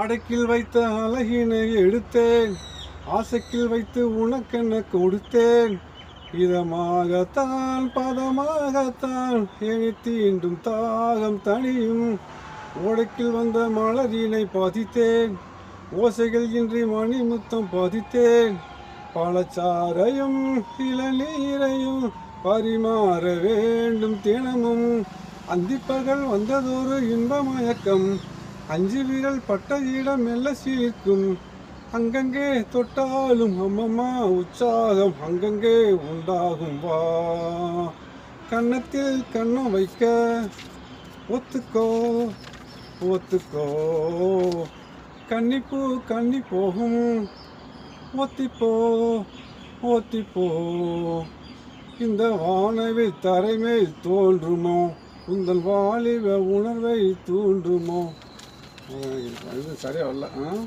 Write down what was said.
அடக்கில் வைத்த அழகினை எடுத்தேன், ஆசைக்கில் வைத்து உனக்கென்ன கொடுத்தேன். இதமாகத்தான் பதமாகத்தான் என்னை தீண்டும் தாகம் தனியும். ஓடைக்கில் வந்த மலரினை பதித்தேன், ஓசைகள் இன்றி மணிமுத்தம் பதித்தேன். பழச்சாரையும் இளநீரையும் பரிமாற வேண்டும் தினமும். அந்திப்பகல் வந்ததொரு இன்ப மயக்கம், அஞ்சு விரல் பட்ட இடம் மெல்ல சீர்க்கும். அங்கங்கே தொட்டாலும் அம்மம்மா உற்சாகம் அங்கங்கே உண்டாகும். வா கன்னத்தில் கண்ணம் வைக்க ஒத்துக்கோ ஒத்துக்கோ. கன்னிப்பூ கன்னி போகும், ஒத்திப்போ ஒத்திப்போ. இந்த வானவில் தரைமேல் தோன்றுமோ, உங்கள் வாலிப உணர்வை தூண்டுமோ. இது சரியா வரல.